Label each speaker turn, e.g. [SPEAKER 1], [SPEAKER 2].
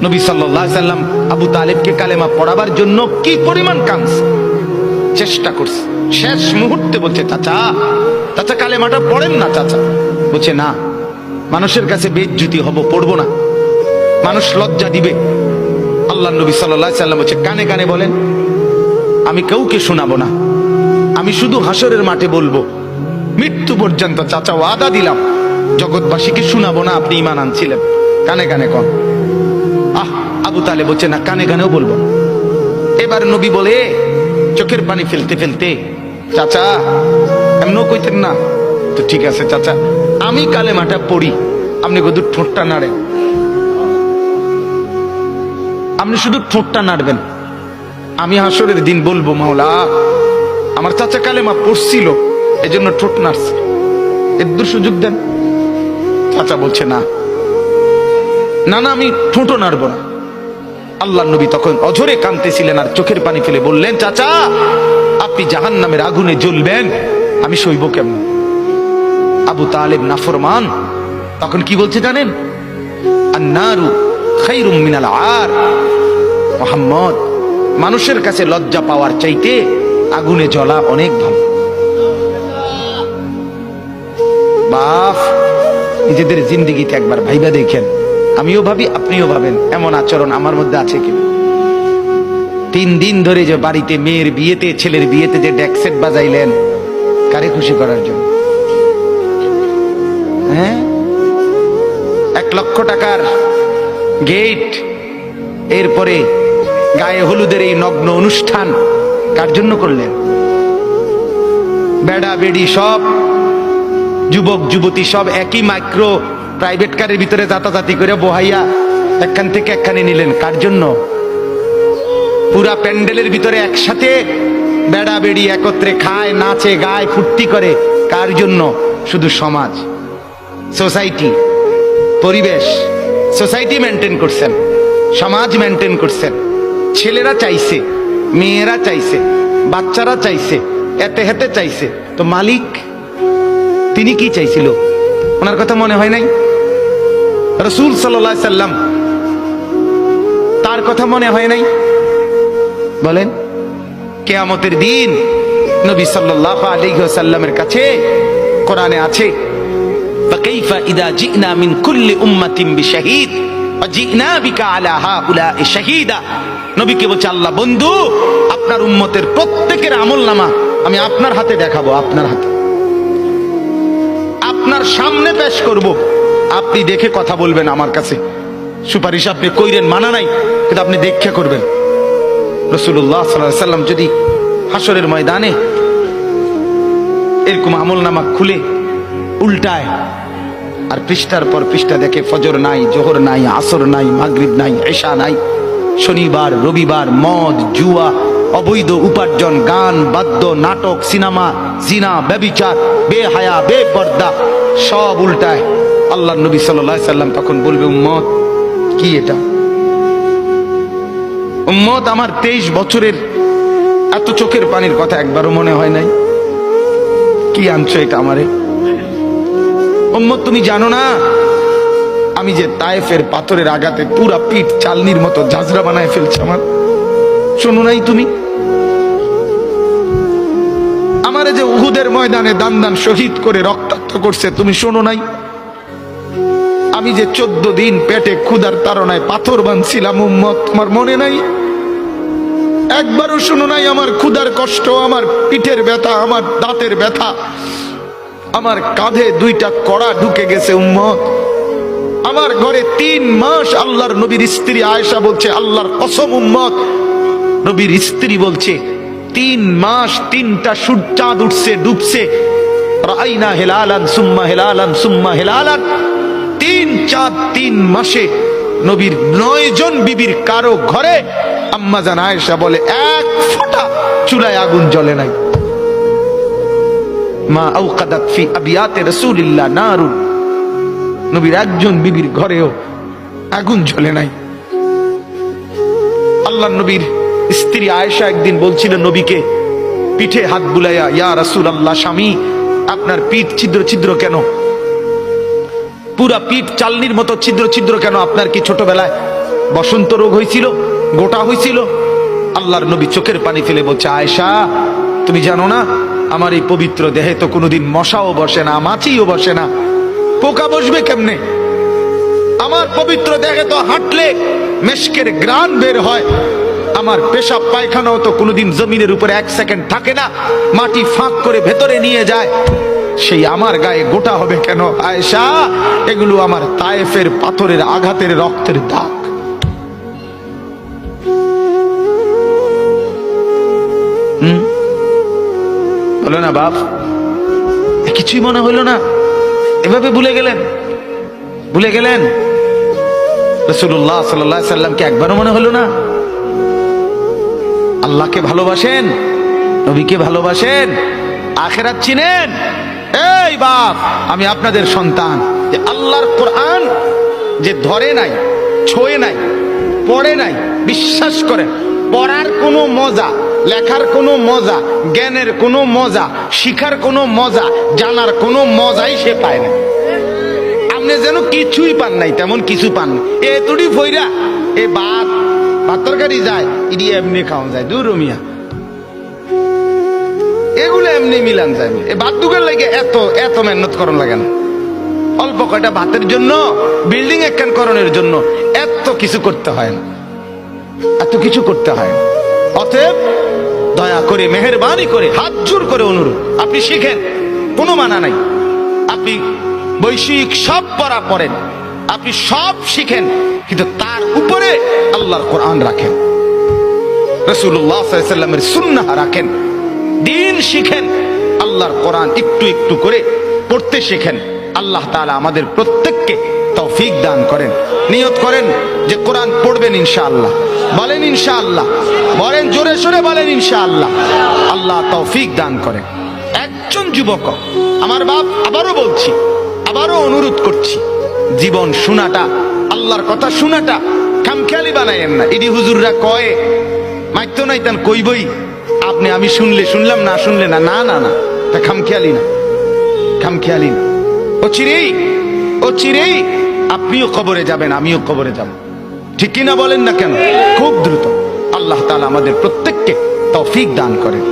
[SPEAKER 1] নবী সাল্লাল্লাহু আলাইহি সাল্লাম আবু তালেবকে কালেমা পড়াবার জন্য কি পরিমাণ কাঁদছে, চেষ্টা করছে। শেষ মুহূর্তে বলছে, চাচা চাচা কালেমাটা পড়েন না চাচা। বলছে না, মানুষের কাছে বেইজ্জতি হব, পড়বো না, মানুষ লজ্জা দিবে। আল্লাহ নবী সাল্লাল্লাহু আলাইহি সাল্লাম বলছে, কানে কানে বলেন, আমি কাউকে শোনাবো না, আমি শুধু হাসরের মাঠে বলবো, মৃত্যু পর্যন্ত চাচা ওয়াদা দিলাম জগৎবাসীকে শোনাবো না আপনি ঈমান আনছিলেন, কানে কানে কন। আবু তালেব বলছে না, কানে কানেও বলবো। এবার নবী বলে চোখের পানি ফেলতে ফেলতে, চাচা এমনও কইতেন না তো, ঠিক আছে চাচা আমি কালেমাটা পড়ি, আপনি শুধু ঠোঁটটা নাড়েন, আপনি শুধু ঠোঁটটা নাড়বেন, আমি হাসরের দিন বলবো মাওলা আমার চাচা কালেমা পড়ছিল এজন্য ঠোঁট নাড়ছে, এর সুযোগ দেন। চাচা বলছে না না না, আমি ঠোঁটও নাড়বো না। আল্লাহ নবী তখন অঝরে কাঁদতেছিলেন আর চোখের পানি ফেলে বললেন, চাচা আপনি জাহান্নামের আগুনে জ্বলবেন, আমি সইব কেমন? আবু তালেব নাফরমান তখন কি বলছে জানেন? আন্নারু খায়রুম মিনাল আর। মুহাম্মদ, মানুষের কাছে লজ্জা পাওয়ার চাইতে আগুনে জ্বলা অনেক ভালো। বাপ, নিজেদের জিন্দেগিতে একবার ভাইবা দেখেন, আমিও ভাবি আপনিও ভাবেন এমন আচরণ আমার মধ্যে আছে কিনা। 3 দিন ধরে যে বাড়িতে মেয়ের বিয়েতে ছেলের বিয়েতে যে ডেকসেট বাজাইলেন, কারে খুশি করার জন্য? হ্যাঁ, 1 লক্ষ টাকার গেট, এরপরে গায়ে হলুদের এই নগ্ন অনুষ্ঠান কার জন্য করলেন? বেড়া বেড়ি সব যুবক যুবতী সব একই মাইক্রো প্রাইভেট কারের ভিতরে যাতাযাতি করে বহাইয়া একখান থেকে একখানে নিলেন, কার জন্য? পুরা প্যান্ডেলের ভিতরে একসাথে বেড়া বেড়ি একত্রে খায়, নাচে, গায়, ফুর্তি করে, কার জন্য? শুধু সমাজ, সোসাইটি, পরিবেশ, সোসাইটি মেনটেন করছেন, সমাজ মেনটেন করছেন। ছেলেরা চাইছে, মেয়েরা চাইছে, বাচ্চারা চাইছে, এতে হেতে চাইছে, তো মালিক তিনি কি চাইছিল? ওনার কথা মনে হয় নাই? রাসূল সাল্লাল্লাহু আলাইহি সাল্লাম তার কথা মনে হয় নাই? বলেন, কিয়ামতের দিন নবী সাল্লাল্লাহু আলাইহি ওয়াসাল্লামের কাছে কোরআনে আছে, ফাকাইফা ইযা জিনা মিন কুল্লি উম্মাতিন বিশাহীদ ওয়া জিনা বিকা আলা হাউলা'i শাহীদা। নবীকে বলছে আল্লাহ, বন্ধু আপনার উম্মতের প্রত্যেকের আমলনামা আমি আপনার হাতে দেখাবো, আপনার হাতে, আপনার সামনে পেশ করব, আপনি দেখে কথা বলবেন আমার কাছে। সুপারিশ আপনি কইরেন, মানা নাই, কিন্তু আপনি দেখে করবেন। রাসূলুল্লাহ সাল্লাল্লাহু আলাইহি সাল্লাম যদি হাসরের ময়দানে এরকম আমলনামা খুলে উল্টায় আর পৃষ্ঠার পর পৃষ্ঠা দেখে ফজর নাই, জোহর নাই, আসর নাই, মাগরিব নাই, এশা নাই, শনিবার রবিবার, মদ জুয়া, অবৈধ উপার্জন, গান বাদ্য, নাটক, সিনেমা, জিনা, ব্যভিচার, বেহায়া, বেপর্দা সব উল্টায়। আল্লাহ নবী সাল্লাল্লাহু আলাইহি সাল্লাম তখন বলবে, উম্মত কি এটা? উম্মত, আমার 23 বছরের এত চোখের পানির কথা একবারও মনে হয় নাই? কি আনছো এটা আমারে? উম্মত, তুমি জানো না আমি যে তায়েফের পাথরের আঘাতে পুরা পিঠ চালনির মতো ঝাঁঝরা বানায় ফেলছে আমার? শোনো নাই তুমি? আমারে যে উহুদের ময়দানে দান দান শহীদ করে রক্তাক্ত করছে, তুমি শোনো নাই? আমি যে 14 দিন পেটে ক্ষুধার তাড়নায় পাথর বাঁধছিলাম, উম্মত তোমার মনে নাই? একবারও শোনো নাই আমার ক্ষুধার কষ্ট, আমার পিঠের ব্যথা, আমার দাঁতের ব্যথা, আমার কাঁধে 2টা কড়া ঢুকে গেছে? উম্মত, আমার ঘরে 3 মাস আল্লাহর নবীর স্ত্রী আয়েশা বলছে, আল্লাহর কসম উম্মত, নবীর স্ত্রী বলছে 3 মাস 3টা চাঁদ উঠছে ডুবছে, রাআইনা হিলালান সুম্মা হিলালান সুম্মা হিলালান, 3 চাঁদ 3 মাসে নবীর 9 জন বিবির কারো ঘরে আম্মা জান আয়েশা বলে 1 ফোঁটা চুলায় আগুন জ্বলে নাই। মা আওকাদাত ফি আবিয়াতে রাসূলিল্লাহ নারুন, নবীর একজন বিবির ঘরেও আগুন জ্বলে নাই। আল্লাহ নবীর স্ত্রী আয়েশা একদিন বলছিল নবীকে পিঠে হাত বুলাইয়া, ইয়া রাসূলুল্লাহ, স্বামী আপনার পিঠ ছিদ্র ছিদ্র কেন? পুরা পিঠ চালনির মতো ছিদ্র ছিদ্র কেন? আপনার কি ছোটবেলায় বসন্ত রোগ হয়েছিল, গোটা হয়েছিল। আল্লাহর নবী চোখের পানি ফেলে বলছে, আয়েশা তুমি জানো না আমার এই পবিত্র দেহে তো কোনোদিন মশাও বসে না, মাছিও বসে না, পোকা বসবে কেমনে? আমার পবিত্র দেহে তো হাঁটলে মেশকের গ্রান বের হয়, আমার পেশাব পায়খানাও তো কোনোদিন জমিনের উপরে 1 সেকেন্ড থাকে না, মাটি ফাঁক করে ভেতরে নিয়ে যায়, সেই আমার গায়ে গোটা হবে কেন? আয়েশা এগুলো আমার তায়েফের পাথরের আঘাতের রক্তের দাগ। হলো না বাপ? কিছুই মনে হইল না? এভাবে ভুলে গেলেন, ভুলে গেলেন? রাসূলুল্লাহ সাল্লাল্লাহু আলাইহি সাল্লামকে একবারও মনে হলো না? আল্লাহকে ভালোবাসেন, নবীকে ভালোবাসেন, আখিরাত চিনেন? এই বাপ, আমি আপনাদের সন্তান, যে আল্লাহর কোরআন যে ধরে নাই, ছোঁয়ে নাই, পড়ে নাই, বিশ্বাস করেন পড়ার কোনো মজা, লেখার কোনো মজা, জ্ঞানের কোনো মজা, শিখার কোনো মজা, জানার কোনো মজাই সে পায় না। আপনি যেন কিছুই পান নাই, তেমন কিছু পান না। এতটি ফইরা এ ভাত তরকারি যায়, ইডি এমনি খাওয়া যায়, দূর মিয়া, এগুলো এমনি মিলান যায়। এ ভাত দুগের লাগে এত এত মেহনত করন লাগে না। অল্প কয়টা ভাতের জন্য, বিল্ডিং একখান করণের জন্য এত কিছু করতে হয় না, এত কিছু করতে হয় না। অতএব দয়া করে, মেহেরবানি করে, হাত জোর করে অনুরোধ, আপনি শিখেন, কোনো মানা নাই। আপনি বৈষয়িক সব পড়া পড়েন, আপনি সব শিখেন, কিন্তু তার উপরে আল্লাহর কোরআন রাখেন, রাসূলুল্লাহ সাল্লাল্লাহু আলাইহি সাল্লামের সুন্নাহ রাখেন, দিন শিখেন, আল্লাহর কোরআন একটু একটু করে পড়তে শিখেন। আল্লাহ তাআলা আমাদের প্রত্যেককে তৌফিক দান করেন। নিয়ত করেন যে কোরআন পড়বেন ইনশাআল্লাহ। বলেন ইনশাআল্লাহ, বলেন জোরে সোরে বলেন ইনশাআল্লাহ। আল্লাহ তৌফিক দান করেন। একজন যুবক, আমার বাপ, আবারও বলছি, আবারও অনুরোধ করছি, জীবন শোনাটা, আল্লাহর কথা শোনাটা খামখেয়ালি বানায়েন না। ইডি হুজুররা কয় মাইতো নাই তান কইবই, আপনি আমি শুনলে শুনলাম, না শুনলে না, না না না, তা খামখেয়ালি না, খামখেয়ালি না। ও চিরেই আপনিও কবরে যাবেন, আমিও কবরে যাব, ঠিক কিনা বলেন না কেন? খুব দ্রুত। আল্লাহ তাআলা আমাদের প্রত্যেককে তৌফিক দান করেন।